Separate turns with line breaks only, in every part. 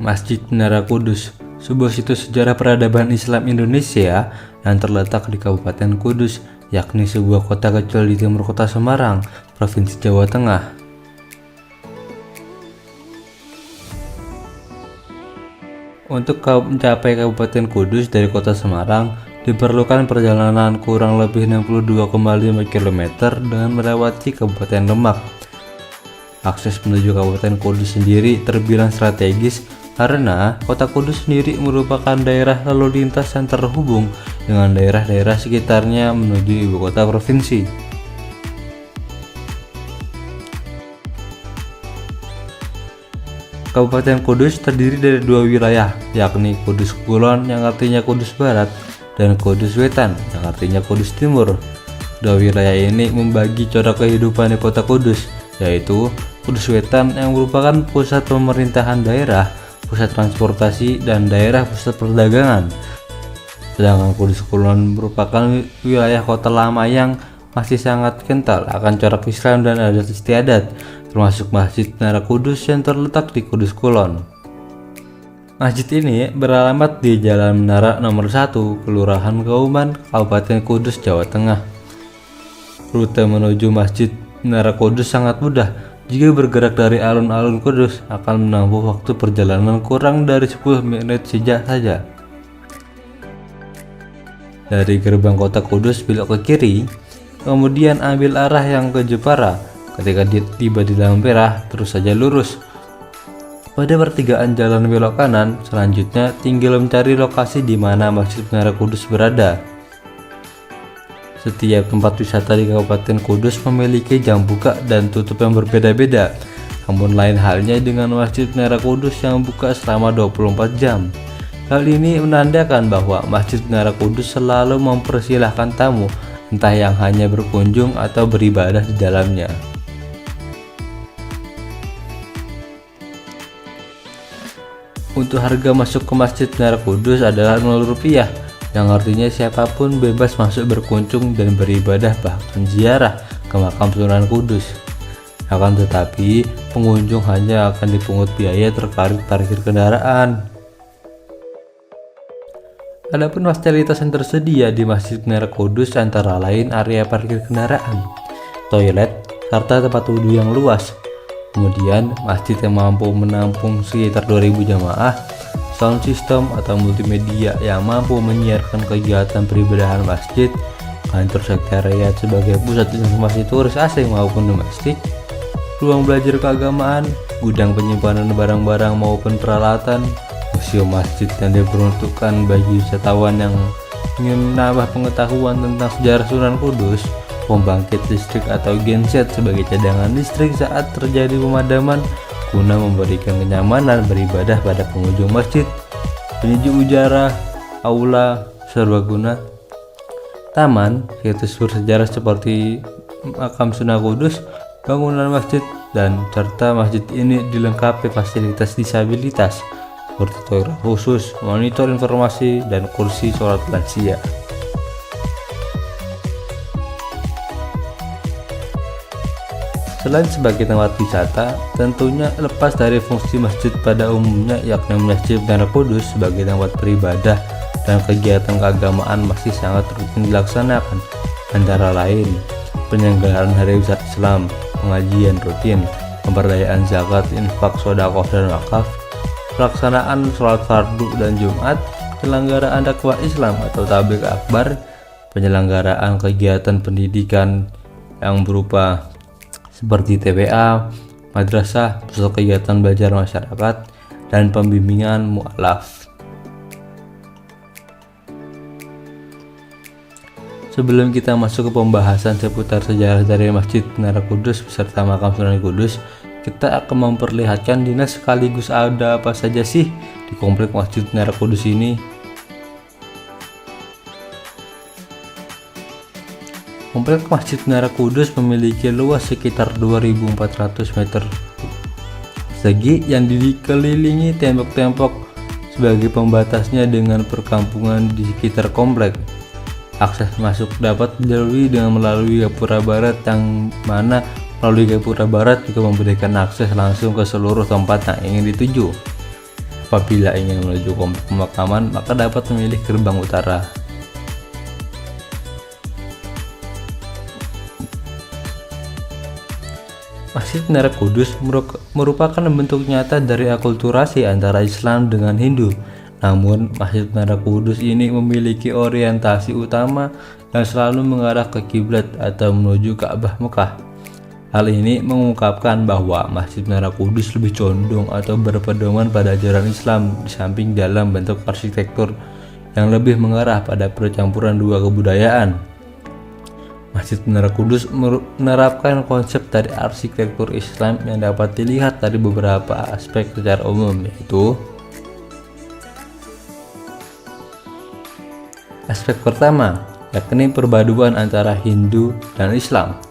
Masjid Menara Kudus, sebuah situs sejarah peradaban Islam Indonesia yang terletak di Kabupaten Kudus, yakni sebuah kota kecil di timur kota Semarang, Provinsi Jawa Tengah. Untuk mencapai Kabupaten Kudus dari kota Semarang, diperlukan perjalanan kurang lebih 62,5 km dengan melewati Kabupaten Demak. Akses menuju Kabupaten Kudus sendiri terbilang strategis karena kota Kudus sendiri merupakan daerah lalu lintas yang terhubung dengan daerah-daerah sekitarnya menuju ibu kota provinsi. Kabupaten Kudus terdiri dari dua wilayah, yakni Kudus Kulon yang artinya Kudus Barat dan Kudus Wetan yang artinya Kudus Timur. Dua wilayah ini membagi corak kehidupan di kota Kudus, yaitu Kudus Wetan yang merupakan pusat pemerintahan daerah, pusat transportasi, dan daerah pusat perdagangan. Sedangkan Kudus Kulon merupakan wilayah kota lama yang masih sangat kental akan corak Islam dan adat istiadat, termasuk Masjid Menara Kudus yang terletak di Kudus Kulon. Masjid ini beralamat di Jalan Menara Nomor 1, Kelurahan Kauman, Kabupaten Kudus, Jawa Tengah. Rute menuju Masjid Menara Kudus sangat mudah. Jika bergerak dari alun-alun Kudus, akan menempuh waktu perjalanan kurang dari 10 menit saja. Dari gerbang kota Kudus belok ke kiri, kemudian ambil arah yang ke Jepara. Ketika tiba di Lamperah, terus saja lurus. Pada pertigaan jalan belok kanan, selanjutnya tinggal mencari lokasi di mana Masjid Menara Kudus berada. Setiap tempat wisata di Kabupaten Kudus memiliki jam buka dan tutup yang berbeda-beda. Namun lain halnya dengan Masjid Menara Kudus yang buka selama 24 jam. Hal ini menandakan bahwa Masjid Menara Kudus selalu mempersilahkan tamu, entah yang hanya berkunjung atau beribadah di dalamnya. Untuk harga masuk ke Masjid Menara Kudus adalah Rp0, yang artinya siapapun bebas masuk berkunjung dan beribadah, bahkan ziarah ke makam Sunan Kudus. Akan tetapi, pengunjung hanya akan dipungut biaya terkait parkir kendaraan. Adapun fasilitas yang tersedia di Masjid Menara Kudus antara lain area parkir kendaraan, toilet, serta tempat wudhu yang luas. Kemudian, masjid yang mampu menampung sekitar 2000 jamaah, sound system atau multimedia yang mampu menyiarkan kegiatan peribadahan masjid, kantor sekretariat sebagai pusat informasi turis asing maupun domestik, ruang belajar keagamaan, gudang penyimpanan barang-barang maupun peralatan, museum masjid yang diperuntukkan bagi wisatawan yang ingin menambah pengetahuan tentang sejarah Sunan Kudus, pembangkit listrik atau genset sebagai cadangan listrik saat terjadi pemadaman guna memberikan kenyamanan beribadah pada pengunjung masjid, penyejuk udara, aula, serbaguna, taman, situs bersejarah seperti makam Sunan Kudus, bangunan masjid, dan serta masjid ini dilengkapi fasilitas disabilitas seperti toilet khusus, monitor informasi, dan kursi sholat lansia. Selain sebagai tempat wisata, tentunya lepas dari fungsi masjid pada umumnya, yakni Masjid Menara Kudus sebagai tempat beribadah dan kegiatan keagamaan masih sangat rutin dilaksanakan, antara lain penyelenggaraan hari besar Islam, pengajian rutin, pemberdayaan zakat, infak, sedekah, dan wakaf, pelaksanaan sholat fardu dan Jumat, penyelenggaraan dakwah Islam atau tabligh akbar, penyelenggaraan kegiatan pendidikan yang berupa seperti TPA, madrasah, pusat kegiatan belajar masyarakat, dan pembimbingan mu'alaf. Sebelum kita masuk ke pembahasan seputar sejarah dari Masjid Menara Kudus beserta makam Sunan Kudus, kita akan memperlihatkan dinas sekaligus ada apa saja sih di komplek Masjid Menara Kudus ini. Komplek Masjid Menara Kudus memiliki luas sekitar 2.400 meter persegi yang dikelilingi tembok-tembok sebagai pembatasnya dengan perkampungan di sekitar komplek. Akses masuk dapat dilalui dengan melalui Gapura Barat, yang mana melalui Gapura Barat juga memberikan akses langsung ke seluruh tempat yang ingin dituju. Apabila ingin menuju komplek pemakaman, maka dapat memilih gerbang utara. Masjid Menara Kudus merupakan bentuk nyata dari akulturasi antara Islam dengan Hindu. Namun, Masjid Menara Kudus ini memiliki orientasi utama yang selalu mengarah ke kiblat atau menuju Ka'bah Mekah. Hal ini mengungkapkan bahwa Masjid Menara Kudus lebih condong atau berpedoman pada ajaran Islam di samping dalam bentuk arsitektur yang lebih mengarah pada percampuran dua kebudayaan. Masjid Menara Kudus menerapkan konsep dari arsitektur Islam yang dapat dilihat dari beberapa aspek secara umum, yaitu aspek pertama, yakni perpaduan antara Hindu dan Islam.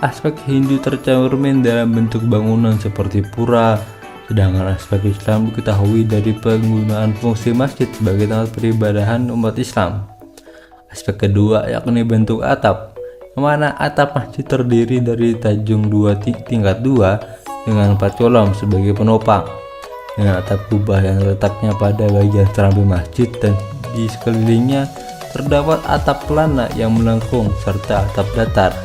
Aspek Hindu tercermin dalam bentuk bangunan seperti pura, sedangkan aspek Islam diketahui dari penggunaan fungsi masjid sebagai tempat peribadahan umat Islam. Aspek kedua yakni bentuk atap, yang mana atap masjid terdiri dari tajung tingkat 2 dengan 4 kolom sebagai penopang, dengan atap kubah yang letaknya pada bagian serambi masjid dan di sekelilingnya terdapat atap pelana yang melengkung serta atap datar.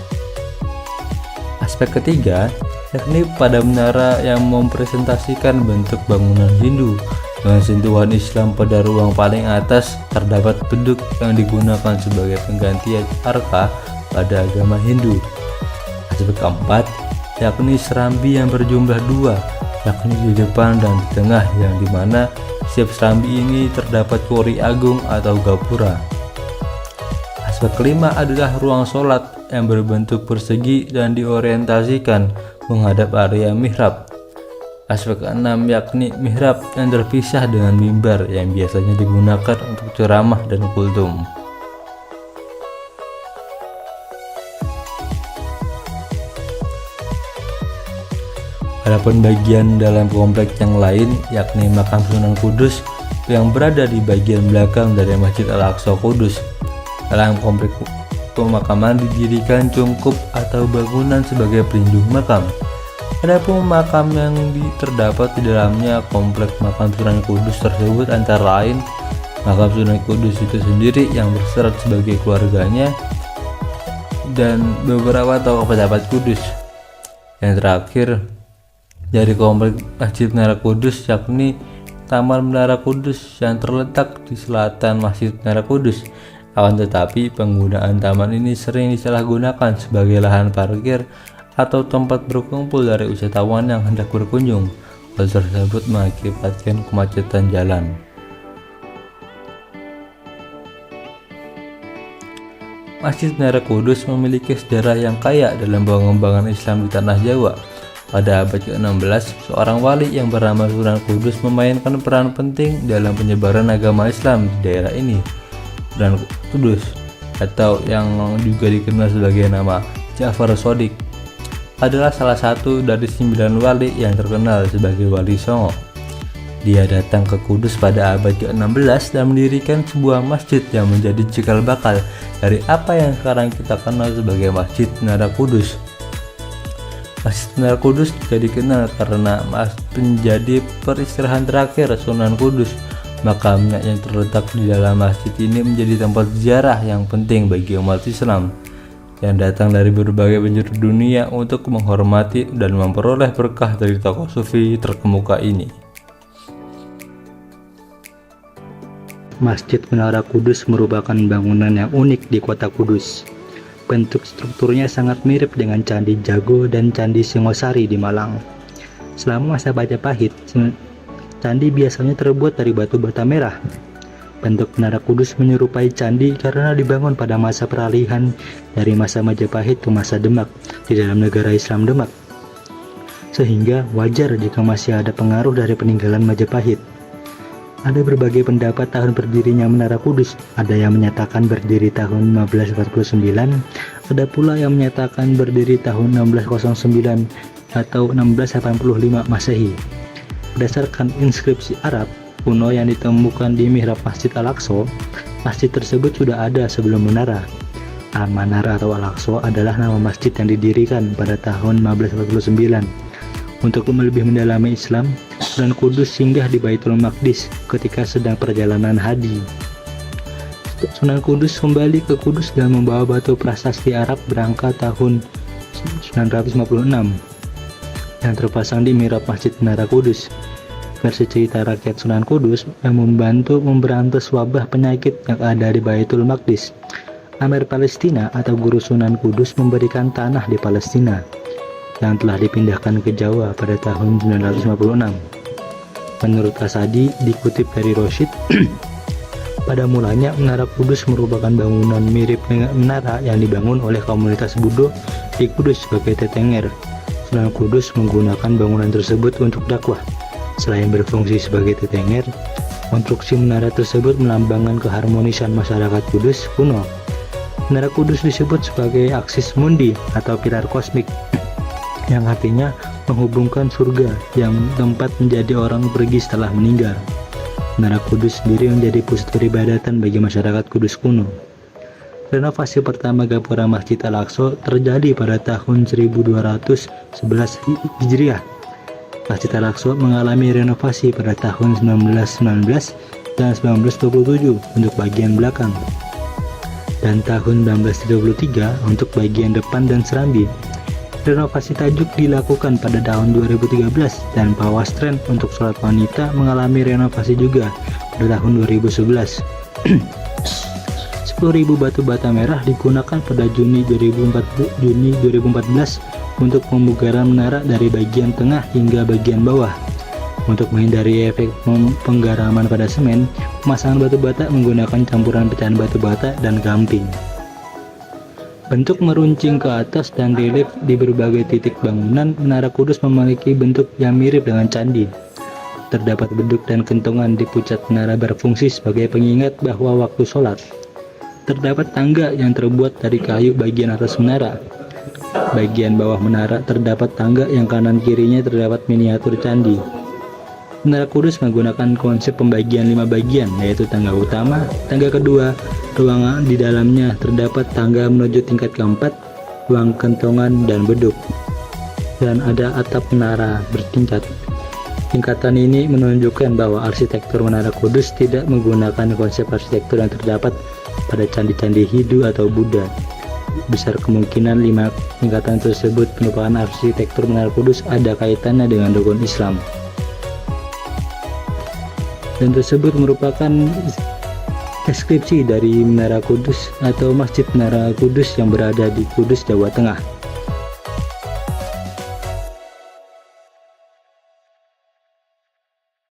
Aspek ketiga yakni pada menara yang mempresentasikan bentuk bangunan Hindu dengan sentuhan Islam. Pada ruang paling atas terdapat beduk yang digunakan sebagai pengganti arka pada agama Hindu. Aspek keempat yakni serambi yang berjumlah 2, yakni di depan dan di tengah, yang dimana setiap serambi ini terdapat kori agung atau gapura. Aspek kelima adalah ruang sholat yang berbentuk persegi dan diorientasikan menghadap area mihrab. Aspek keenam yakni mihrab yang terpisah dengan mimbar yang biasanya digunakan untuk ceramah dan kultum. Adapun bagian dalam kompleks yang lain yakni makam Sunan Kudus yang berada di bagian belakang dari Masjid Al-Aqsa Kudus. Dalam kompleks pemakaman didirikan cungkup atau bangunan sebagai pelindung makam. Adapun makam yang terdapat di dalamnya kompleks makam Sunan Kudus tersebut antara lain makam Sunan Kudus itu sendiri yang berserat sebagai keluarganya dan beberapa tokoh pejabat Kudus. Yang terakhir dari kompleks Masjid Menara Kudus yakni Taman Menara Kudus yang terletak di selatan Masjid Menara Kudus. Akan tetapi penggunaan taman ini sering disalahgunakan sebagai lahan parkir atau tempat berkumpul dari wisatawan yang hendak berkunjung. Hal tersebut mengakibatkan kemacetan jalan. Masjid Menara Kudus memiliki sejarah yang kaya dalam pengembangan Islam di tanah Jawa. Pada abad ke-16, seorang wali yang bernama Sunan Kudus memainkan peran penting dalam penyebaran agama Islam di daerah ini. Dan Kudus, atau yang juga dikenal sebagai nama Ja'far Shadiq, adalah salah satu dari 9 wali yang terkenal sebagai Wali Songo. Dia datang ke Kudus pada abad ke-16 dan mendirikan sebuah masjid yang menjadi cikal bakal dari apa yang sekarang kita kenal sebagai Masjid Menara Kudus. Masjid Menara Kudus juga dikenal karena menjadi peristirahatan terakhir Sunan Kudus. Makamnya yang terletak di dalam masjid ini menjadi tempat ziarah yang penting bagi umat Islam yang datang dari berbagai penjuru dunia untuk menghormati dan memperoleh berkah dari tokoh sufi terkemuka ini.
Masjid Menara Kudus merupakan bangunan yang unik di kota Kudus. Bentuk strukturnya sangat mirip dengan Candi Jago dan Candi Singosari di Malang. Selama masa Majapahit, candi biasanya terbuat dari batu bata merah. Bentuk Menara Kudus menyerupai candi karena dibangun pada masa peralihan dari masa Majapahit ke masa Demak di dalam negara Islam Demak. Sehingga wajar jika masih ada pengaruh dari peninggalan Majapahit. Ada berbagai pendapat tahun berdirinya Menara Kudus. Ada yang menyatakan berdiri tahun 1549, ada pula yang menyatakan berdiri tahun 1609 atau 1685 Masehi. Berdasarkan inskripsi Arab kuno yang ditemukan di mihrab Masjid Al-Aqsa, masjid tersebut sudah ada sebelum menara. Al-Manar atau Al-Aqsa adalah nama masjid yang didirikan pada tahun 1549 Untuk lebih mendalami Islam, Sunan Kudus singgah di Baitul Maqdis ketika sedang perjalanan haji. Sunan Kudus kembali ke Kudus dan membawa batu prasasti Arab berangka tahun 956 yang terpasang di mihrab Masjid Menara Kudus. Versi cerita rakyat Sunan Kudus yang membantu memberantas wabah penyakit yang ada di Baitul Maqdis. Amir Palestina atau guru Sunan Kudus memberikan tanah di Palestina yang telah dipindahkan ke Jawa pada tahun 956. Menurut Kasadi, dikutip dari Roshid, pada mulanya Menara Kudus merupakan bangunan mirip dengan menara yang dibangun oleh komunitas Buddha di Kudus sebagai tetenger. Sunan Kudus menggunakan bangunan tersebut untuk dakwah. Selain berfungsi sebagai tetenger, konstruksi menara tersebut melambangkan keharmonisan masyarakat Kudus kuno. Menara Kudus disebut sebagai aksis mundi atau pilar kosmik, yang artinya menghubungkan surga yang tempat menjadi orang pergi setelah meninggal. Menara Kudus sendiri menjadi pusat peribadatan bagi masyarakat Kudus kuno. Renovasi pertama gapura Masjid Al-Aqsa terjadi pada tahun 1211 Hijriah. Masjid Al-Aqsa mengalami renovasi pada tahun 1919 dan 1927 untuk bagian belakang, dan tahun 1933 untuk bagian depan dan serambi. Renovasi tajuk dilakukan pada tahun 2013 dan Pawastren untuk sholat wanita mengalami renovasi juga pada tahun 2011. 10.000 batu bata merah digunakan pada Juni 2014 untuk pemugaran menara dari bagian tengah hingga bagian bawah. Untuk menghindari efek penggaraman pada semen, pemasangan batu bata menggunakan campuran pecahan batu bata dan gamping. Bentuk meruncing ke atas dan relief di berbagai titik bangunan Menara Kudus memiliki bentuk yang mirip dengan candi. Terdapat beduk dan kentongan di puncak menara berfungsi sebagai pengingat bahwa waktu sholat. Terdapat tangga yang terbuat dari kayu bagian atas menara. Bagian bawah menara terdapat tangga yang kanan kirinya terdapat miniatur candi. Menara Kudus menggunakan konsep pembagian 5 bagian, yaitu tangga utama, tangga kedua, ruangan di dalamnya terdapat tangga menuju tingkat keempat, ruang kentongan dan beduk, dan ada atap menara bertingkat. Tingkatan ini menunjukkan bahwa arsitektur Menara Kudus tidak menggunakan konsep arsitektur yang terdapat pada candi-candi Hindu atau Buddha. Besar kemungkinan 5 tingkatan tersebut merupakan arsitektur Menara Kudus ada kaitannya dengan rukun Islam, dan tersebut merupakan deskripsi dari Menara Kudus atau Masjid Menara Kudus yang berada di Kudus, Jawa Tengah.